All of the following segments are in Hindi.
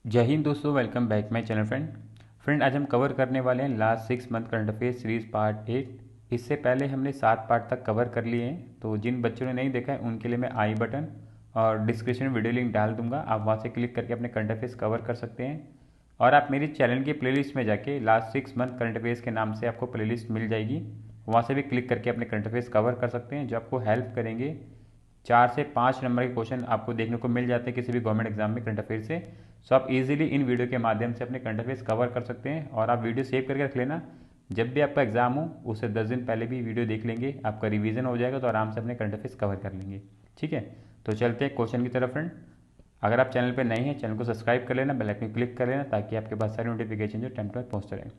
जय हिंद दोस्तों, welcome back my channel friend. आज हम कवर करने वाले हैं last 6 month current affair series part 8। इससे पहले हमने 7 पार्ट तक कवर कर लिए हैं, तो जिन बच्चों ने नहीं देखा है उनके लिए मैं आई बटन और डिस्क्रिप्शन में वीडियो लिंक डाल दूंगा। आप वहां से क्लिक करके अपने करंट अफेयर्स कवर कर सकते हैं। और आप मेरे चैनल की प्लेलिस्ट में जाके लास्ट 6 मंथ करंट अफेयर्स के नाम से आपको प्लेलिस्ट मिल जाएगी। वहाँ से भी क्लिक करके अपने करंट अफेयर्स कवर कर सकते हैं, जो आपको हेल्प करेंगे। 4 से 5 नंबर के क्वेश्चन आपको देखने को मिल जाते हैं किसी भी गवर्नमेंट एग्जाम में करंट अफेयर से। सो आप इजीली इन वीडियो के माध्यम से अपने करंट अफेयर्स कवर कर सकते हैं। और आप वीडियो सेव करके रख लेना, जब भी आपका एग्जाम हो उससे 10 दिन पहले भी वीडियो देख लेंगे, आपका रिवीजन हो जाएगा, तो आराम से अपने करंट अफेयर्स कवर कर लेंगे। ठीक है, तो चलते हैं क्वेश्चन की तरफ फ्रेंड। अगर आप चैनल पर नए हैं, चैनल को सब्सक्राइब कर लेना, बेल आइकन क्लिक कर लेना, ताकि आपके पास सारी नोटिफिकेशन जो टाइम टू टाइम पहुँचते रहें।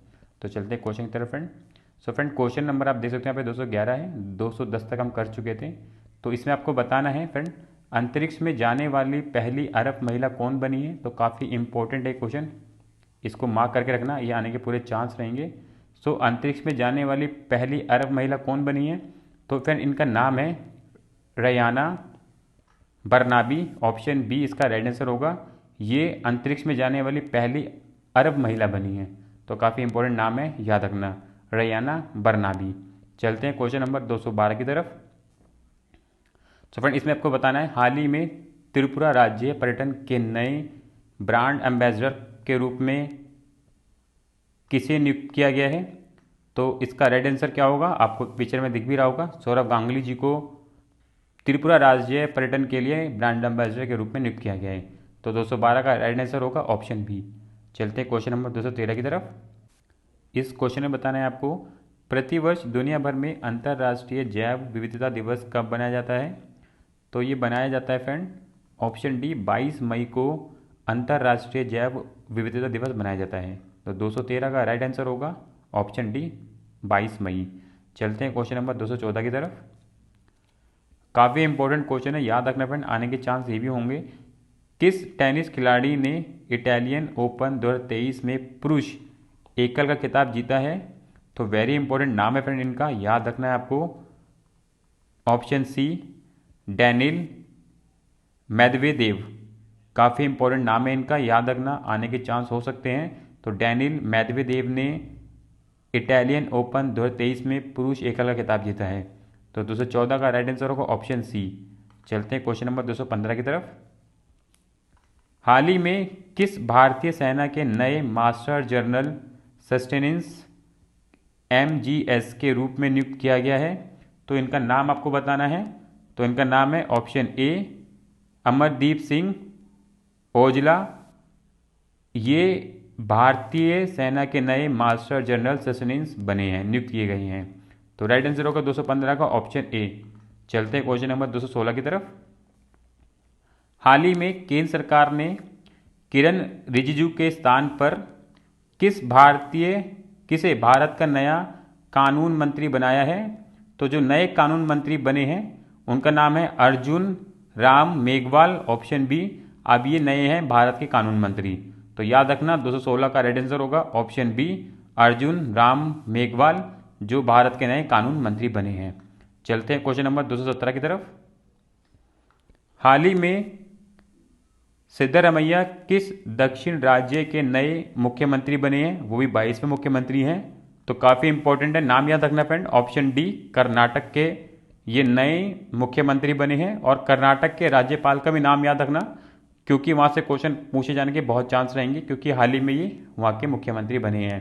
तो चलते हैं क्वेश्चन की तरफ friend. So friend, question number आप देख सकते हैं यहाँ पे 211 है। 210 तक हम कर चुके थे। तो इसमें आपको बताना है फ्रेंड, अंतरिक्ष में जाने वाली पहली अरब महिला कौन बनी है। तो काफ़ी इंपॉर्टेंट है क्वेश्चन, इसको मार्क करके रखना, ये आने के पूरे चांस रहेंगे। सो अंतरिक्ष में जाने वाली पहली अरब महिला कौन बनी है। तो फ्रेंड, इनका नाम है रयाना बरनाबी। ऑप्शन बी इसका राइट आंसर होगा। ये अंतरिक्ष में जाने वाली पहली अरब महिला बनी है। तो काफ़ी इंपॉर्टेंट नाम है, याद रखना, रयाना बरनाबी। चलते हैं क्वेश्चन नंबर 212 की तरफ। तो फ्रेंड, इसमें आपको बताना है, हाल ही में त्रिपुरा राज्य पर्यटन के नए ब्रांड एम्बेसडर के रूप में किसे नियुक्त किया गया है। तो इसका राइट आंसर क्या होगा, आपको पिक्चर में दिख भी रहा होगा। सौरभ गांगुली जी को त्रिपुरा राज्य पर्यटन के लिए ब्रांड एम्बेसडर के रूप में नियुक्त किया गया है। तो 212 का राइट आंसर होगा ऑप्शन बी। चलते हैं क्वेश्चन नंबर 213 की तरफ। इस क्वेश्चन में बताना है आपको, प्रतिवर्ष दुनिया भर में अंतर्राष्ट्रीय जैव विविधता दिवस कब बनाया जाता है। तो ये बनाया जाता है फ्रेंड, ऑप्शन डी 22 मई को अंतर्राष्ट्रीय जैव विविधता दिवस बनाया जाता है। तो 213 का राइट आंसर होगा ऑप्शन डी 22 मई। चलते हैं क्वेश्चन नंबर 214 की तरफ। काफ़ी इंपॉर्टेंट क्वेश्चन है, याद रखना फ्रेंड, आने के चांस ये भी होंगे। किस टेनिस खिलाड़ी ने इटालियन ओपन 2023 में पुरुष एकल का खिताब जीता है। तो वेरी इंपॉर्टेंट नाम है फ्रेंड इनका, याद रखना है आपको। Option C Daniil Medvedev. काफ़ी इंपॉर्टेंट नाम है इनका, याद रखना, आने के चांस हो सकते हैं। तो डैनिल मेदवेदेव ने इटालियन ओपन 2023 में पुरुष एकल का खिताब जीता है। तो 214 का राइट आंसर होगा ऑप्शन सी। चलते हैं क्वेश्चन नंबर 215 की तरफ। हाल ही में किस भारतीय सेना के नए मास्टर जनरल सस्टेनेंस MGS के रूप में नियुक्त किया गया है। तो इनका नाम आपको बताना है। तो इनका नाम है ऑप्शन ए अमरदीप सिंह ओजला। ये भारतीय सेना के नए मास्टर जनरल सस्टेनेंस बने हैं, नियुक्त किए गए हैं। तो राइट आंसर होगा 215 का ऑप्शन ए। चलते हैं क्वेश्चन नंबर 216 की तरफ। हाल ही में केंद्र सरकार ने किरण रिजिजू के स्थान पर किसे भारत का नया कानून मंत्री बनाया है। तो जो नए कानून मंत्री बने हैं उनका नाम है अर्जुन राम मेघवाल, ऑप्शन बी। अब ये नए हैं भारत के कानून मंत्री। तो याद रखना 216 का राइट आंसर होगा ऑप्शन बी अर्जुन राम मेघवाल, जो भारत के नए कानून मंत्री बने हैं। चलते हैं क्वेश्चन नंबर 217 की तरफ। हाल ही में सिद्धरमैया किस दक्षिण राज्य के नए मुख्यमंत्री बने हैं, वो भी 22वें मुख्यमंत्री हैं। तो काफ़ी इंपॉर्टेंट है, नाम याद रखना फ्रेंड, ऑप्शन डी कर्नाटक के ये नए मुख्यमंत्री बने हैं। और कर्नाटक के राज्यपाल का भी नाम याद रखना, क्योंकि वहाँ से क्वेश्चन पूछे जाने के बहुत चांस रहेंगे, क्योंकि हाल ही में ये वहाँ के मुख्यमंत्री बने हैं।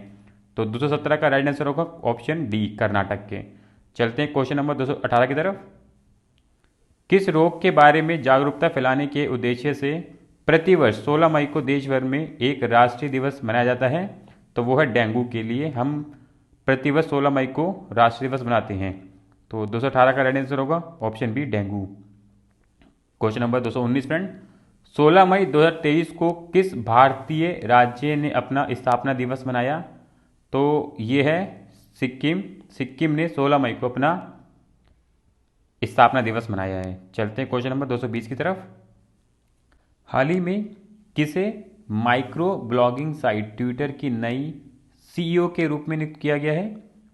तो 217 का राइट आंसर होगा ऑप्शन डी कर्नाटक के। चलते हैं क्वेश्चन नंबर 218 की तरफ। किस रोग के बारे में जागरूकता फैलाने के उद्देश्य से प्रतिवर्ष 16 मई को देश भर में एक राष्ट्रीय दिवस मनाया जाता है। तो वो है डेंगू के लिए हम प्रतिवर्ष 16 मई को राष्ट्रीय दिवस मनाते हैं। तो 218 का राइट आंसर होगा option B dengue. Question number 219 friend, 16 मई 2023 को किस भारतीय राज्य ने अपना स्थापना दिवस मनाया। तो ये है सिक्किम। सिक्किम ने 16 मई को अपना स्थापना दिवस मनाया है। चलते हैं क्वेश्चन नंबर 220 की तरफ। हाल ही में किसे माइक्रो ब्लॉगिंग साइट ट्विटर की नई CEO के रूप में नियुक्त किया गया है।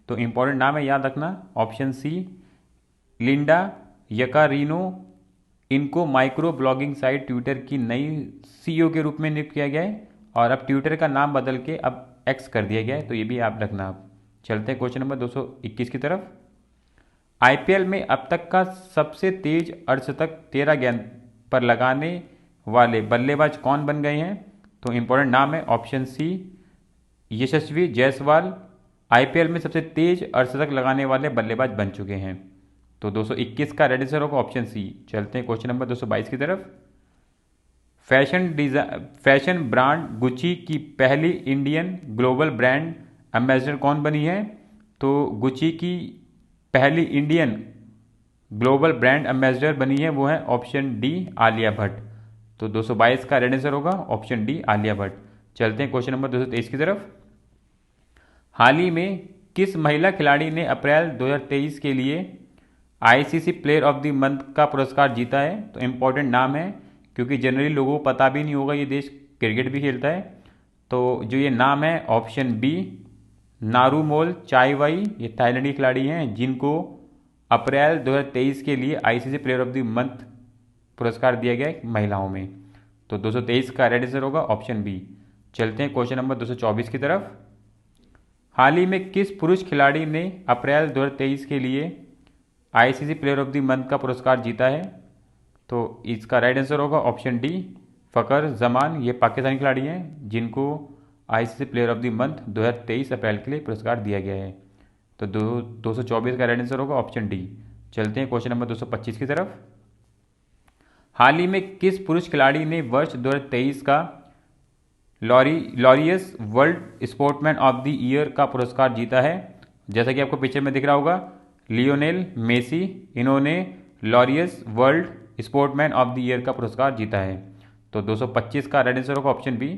तो इंपॉर्टेंट नाम है, याद रखना, ऑप्शन सी लिंडा यकारिनो। इनको माइक्रो ब्लॉगिंग साइट ट्विटर की नई CEO के रूप में नियुक्त किया गया है। और अब ट्विटर का नाम बदल के अब एक्स कर दिया गया है, तो ये भी आप रखना। आप चलते हैं क्वेश्चन नंबर 221 की तरफ। आईपीएल में अब तक का सबसे तेज अर्धशतक 13 गेंद पर लगाने वाले बल्लेबाज कौन बन गए हैं? तो इंपॉर्टेंट नाम है ऑप्शन सी यशस्वी जायसवाल आईपीएल में सबसे तेज अर्धशतक लगाने वाले बल्लेबाज बन चुके हैं। तो 221 का रेड आंसर होगा ऑप्शन सी। चलते हैं क्वेश्चन नंबर 222 की तरफ। फैशन ब्रांड गुची की पहली इंडियन ग्लोबल ब्रांड एम्बेसडर कौन बनी है? तो गुची की पहली इंडियन ग्लोबल ब्रांड एम्बेसडर बनी है वो है ऑप्शन डी आलिया भट्ट। तो 222 का रेड आंसर होगा ऑप्शन डी आलिया भट्ट। चलते हैं क्वेश्चन नंबर 223 की तरफ। हाल ही में किस महिला खिलाड़ी ने अप्रैल 2023 के लिए ICC player of the month का पुरस्कार जीता है? तो इम्पोर्टेंट नाम है, क्योंकि जनरली लोगों को पता भी नहीं होगा ये देश क्रिकेट भी खेलता है। तो जो ये नाम है ऑप्शन बी नारूमोल चाईवाई, ये थाईलैंड की खिलाड़ी हैं जिनको अप्रैल 2023 के लिए ICC player of the month पुरस्कार दिया गया है महिलाओं में। तो 223 का रेड आंसर होगा ऑप्शन बी। चलते हैं क्वेश्चन नंबर 224 की तरफ। हाल ही में किस पुरुष खिलाड़ी ने अप्रैल 2023 के लिए ICC player of the month का पुरस्कार जीता है? तो इसका राइट आंसर होगा ऑप्शन डी फ़खर जमान। ये पाकिस्तानी खिलाड़ी हैं जिनको ICC player of the month 2023 अप्रैल के लिए पुरस्कार दिया गया है। तो 224 का राइट आंसर होगा ऑप्शन डी। चलते हैं क्वेश्चन नंबर 225 की तरफ। हाल ही में किस पुरुष खिलाड़ी ने वर्ष 2023 का Laureus world sportsman of the year का पुरस्कार जीता है? जैसा कि आपको पिक्चर में दिख रहा होगा, लियोनेल मेसी, इन्होंने Laureus world sportsman of the year का पुरस्कार जीता है। तो 225 का राइट आंसर होगा ऑप्शन बी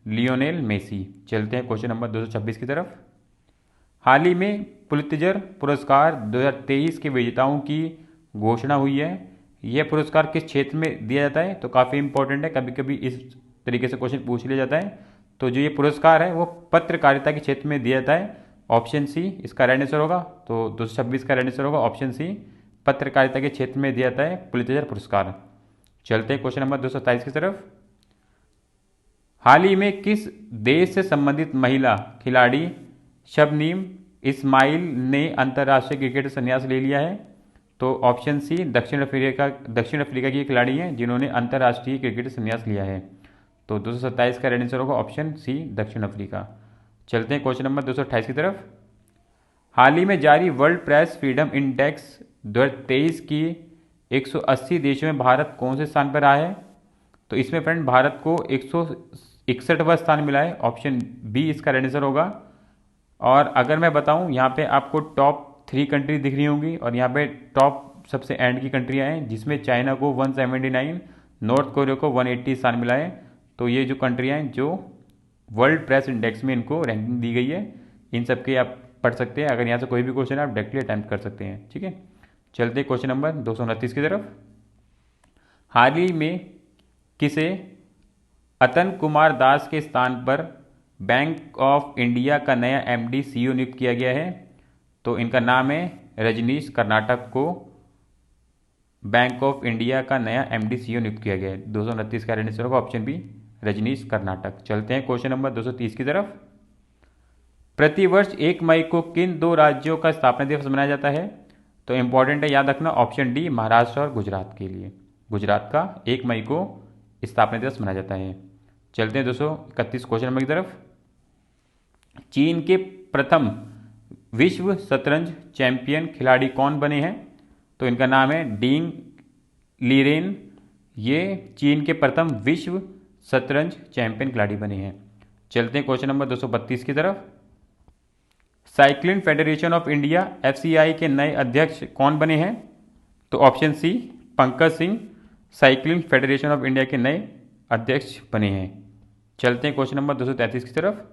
लियोनेल मेसी। चलते हैं क्वेश्चन नंबर 226 की तरफ। हाल ही में पुलित्जर पुरस्कार 2023 के विजेताओं की घोषणा हुई है। यह पुरस्कार किस क्षेत्र में दिया जाता है? तो काफ़ी इंपॉर्टेंट है, कभी कभी इस तरीके से क्वेश्चन पूछ लिया जाता है। तो जो ये पुरस्कार है वो पत्रकारिता के क्षेत्र में दिया जाता है, ऑप्शन सी इसका राइट आंसर होगा। तो 226 का राइट आंसर होगा ऑप्शन सी, पत्रकारिता के क्षेत्र में दिया जाता है पुलित्जर पुरस्कार। चलते हैं क्वेश्चन नंबर 227 की तरफ। हाल ही में किस देश से संबंधित महिला खिलाड़ी शबनीम इस्माइल ने अंतर्राष्ट्रीय क्रिकेट से संन्यास ले लिया है? तो ऑप्शन सी दक्षिण अफ्रीका की खिलाड़ी हैं जिन्होंने अंतर्राष्ट्रीय क्रिकेट से संन्यास लिया है। तो 227 का राइट आंसर होगा ऑप्शन सी दक्षिण अफ्रीका। चलते हैं क्वेश्चन नंबर 228 की तरफ। हाल ही में जारी वर्ल्ड प्रेस फ्रीडम इंडेक्स 2023 की 180 देशों में भारत कौन से स्थान पर आया है? तो इसमें फ्रेंड भारत को 161वां स्थान मिला है, ऑप्शन बी इसका राइट आंसर होगा। और अगर मैं बताऊं, यहाँ पे आपको टॉप 3 कंट्री दिख रही होंगी और यहाँ पे टॉप सबसे एंड की कंट्रियाँ हैं जिसमें चाइना को 179, नॉर्थ कोरिया को 180 स्थान मिला है। तो ये जो कंट्रियाँ हैं जो वर्ल्ड प्रेस इंडेक्स में इनको रैंकिंग दी गई है, इन सब के आप पढ़ सकते हैं। अगर यहाँ से कोई भी क्वेश्चन आप डायरेक्टली अटैम्प्ट कर सकते हैं, ठीक है। चलते क्वेश्चन नंबर 229 की तरफ। हाल ही में किसे अतन कुमार दास के स्थान पर बैंक ऑफ इंडिया का नया एमडी सीईओ नियुक्त किया गया है? तो इनका नाम है रजनीश कर्नाटक को बैंक ऑफ इंडिया का नया एमडी सीईओ नियुक्त किया गया है। 229 का राइट आंसर होगा ऑप्शन बी रजनीश कर्नाटक। चलते हैं क्वेश्चन नंबर 230 की तरफ। प्रतिवर्ष 1 मई को किन 2 राज्यों का स्थापना दिवस मनाया जाता है? तो इंपॉर्टेंट है, याद रखना ऑप्शन डी महाराष्ट्र और गुजरात के लिए। गुजरात का 1 मई को स्थापना दिवस मनाया जाता है। चलते हैं 231 क्वेश्चन नंबर की तरफ। चीन के प्रथम विश्व शतरंज चैंपियन खिलाड़ी कौन बने हैं? तो इनका नाम है डिंग लीरेन। ये चीन के प्रथम विश्व शतरंज चैंपियन खिलाड़ी बने हैं। चलते हैं क्वेश्चन नंबर 232 की तरफ। Cycling federation of India FCI के नए अध्यक्ष कौन बने हैं? तो option C Pankaj Singh cycling federation of India के नए अध्यक्ष बने हैं। चलते हैं क्वेश्चन नंबर 233 की तरफ।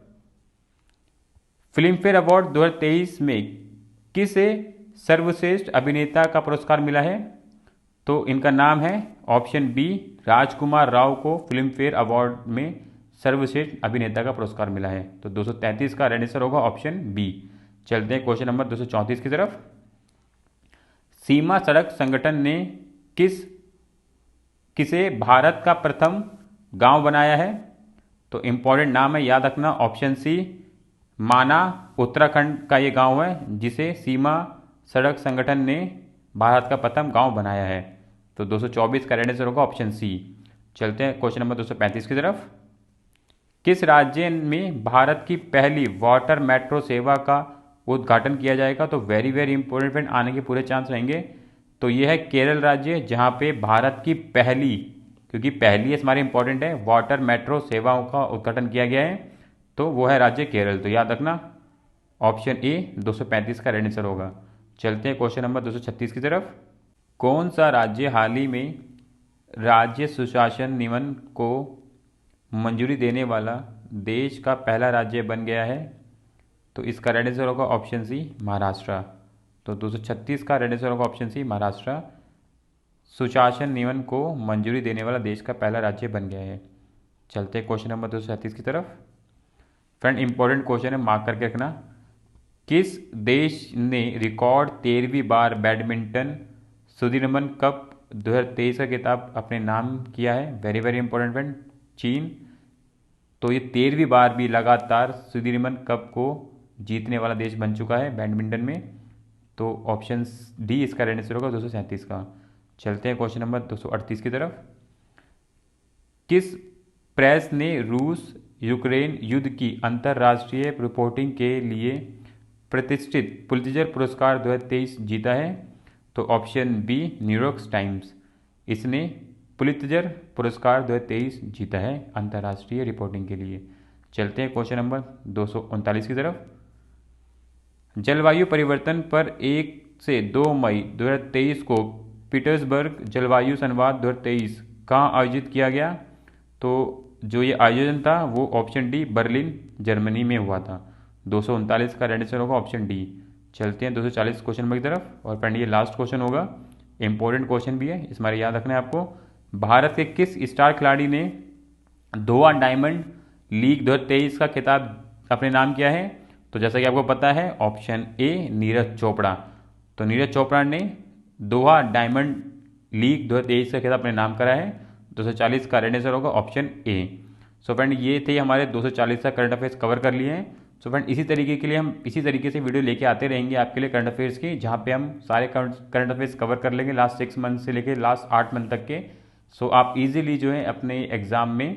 फिल्म फेयर अवार्ड 2023 में किसे सर्वश्रेष्ठ अभिनेता का पुरस्कार मिला है? तो इनका नाम है ऑप्शन बी राजकुमार राव को फिल्म फेयर अवार्ड में सर्वश्रेष्ठ अभिनेता का पुरस्कार मिला है। तो 233 का राइट आंसर होगा ऑप्शन बी। चलते हैं क्वेश्चन नंबर 234 की तरफ। सीमा सड़क संगठन ने किसे भारत का प्रथम गांव बनाया है? तो इम्पोर्टेंट नाम है, याद रखना ऑप्शन सी माना उत्तराखंड का ये गांव है जिसे सीमा सड़क संगठन ने भारत का प्रथम गांव बनाया है। तो 224 का राइट आंसर होगा ऑप्शन सी। चलते हैं क्वेश्चन नंबर 235 की तरफ। किस राज्य में भारत की पहली वाटर मेट्रो सेवा का उद्घाटन किया जाएगा? तो वेरी वेरी इंपॉर्टेंट फ्रेंड, आने के पूरे चांस रहेंगे। तो ये है केरल राज्य, जहां पे भारत की पहली, क्योंकि पहली है हमारे इंपॉर्टेंट है, वाटर मेट्रो सेवाओं का उद्घाटन किया गया है, तो वो है राज्य केरल। तो याद रखना ऑप्शन ए 235 का राइट आंसर होगा। चलते हैं क्वेश्चन नंबर 236 की तरफ। कौन सा राज्य हाल ही में राज्य सुशासन नियमन को मंजूरी देने वाला देश का पहला राज्य बन गया है? तो इसका राइट आंसर होगा ऑप्शन सी महाराष्ट्र। तो 236 का राइट आंसर होगा ऑप्शन सी महाराष्ट्र। सुशासन नियमन को मंजूरी देने वाला देश का पहला राज्य बन गया है। चलते हैं क्वेश्चन नंबर 237 की तरफ। फ्रेंड इंपॉर्टेंट क्वेश्चन है, मार्क करके रखना। किस देश ने रिकॉर्ड 13वीं बार बैडमिंटन सुदीरमन कप 2023 का खिताब अपने नाम किया है? वेरी वेरी इंपॉर्टेंट फ्रेंड, चीन। तो ये 13वीं बार भी लगातार सुदीरमन कप को जीतने वाला देश बन चुका है बैडमिंटन में। तो ऑप्शन डी इसका राइट आंसर होगा 237 का। चलते हैं क्वेश्चन नंबर 238 की तरफ। किस प्रेस ने रूस यूक्रेन युद्ध की अंतर्राष्ट्रीय रिपोर्टिंग के लिए प्रतिष्ठित पुलित्जर पुरस्कार 2023 जीता है? तो ऑप्शन बी न्यूयॉर्क टाइम्स, इसने पुलित्जर पुरस्कार 2023 जीता है अंतर्राष्ट्रीय रिपोर्टिंग के लिए। चलते हैं क्वेश्चन नंबर 239 की तरफ। जलवायु परिवर्तन पर 1 से 2 मई 2023 को पीटर्सबर्ग जलवायु संवाद 2023 कहाँ आयोजित किया गया? तो जो ये आयोजन था वो ऑप्शन डी बर्लिन जर्मनी में हुआ था। 239 का राइट आंसर होगा ऑप्शन डी। चलते हैं 240 क्वेश्चन नंबर की तरफ। और फ्रेंड ये लास्ट क्वेश्चन होगा, इंपॉर्टेंट क्वेश्चन भी है, इस बारे याद रखना है आपको। भारत के किस स्टार खिलाड़ी ने दोहा डायमंड लीग 2023 का खिताब अपने नाम किया है? तो जैसा कि आपको पता है ऑप्शन ए नीरज चोपड़ा। तो नीरज चोपड़ा ने दोहा डायमंड लीग 2023 का खिताब अपने नाम करा है। 240 का राइट आंसर होगा ऑप्शन ए। सो फ्रेंड ये थे हमारे 240 का करंट अफेयर्स कवर कर लिए हैं। सो फ्रेंड इसी तरीके के लिए हम इसी तरीके से वीडियो लेके आते रहेंगे आपके लिए करंट अफेयर्स की, जहाँ पे हम सारे करंट अफेयर्स कवर कर लेंगे लास्ट 6 मंथ से लेके लास्ट 8 मंथ तक के। सो आप इजीली जो है अपने एग्जाम में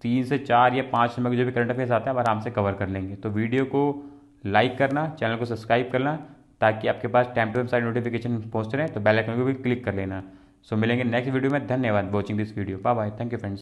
3 से 4 या 5 नंबर के जो भी करंट अफेयर्स आते हैं आप आराम से कवर कर लेंगे। तो वीडियो को लाइक करना, चैनल को सब्सक्राइब करना, ताकि आपके पास टाइम टू टाइम सारे नोटिफिकेशन पहुँचते रहें। तो बेल आइकन को भी क्लिक कर लेना। सो मिलेंगे नेक्स्ट वीडियो में। धन्यवाद watching this video. Bye bye, thank you friends.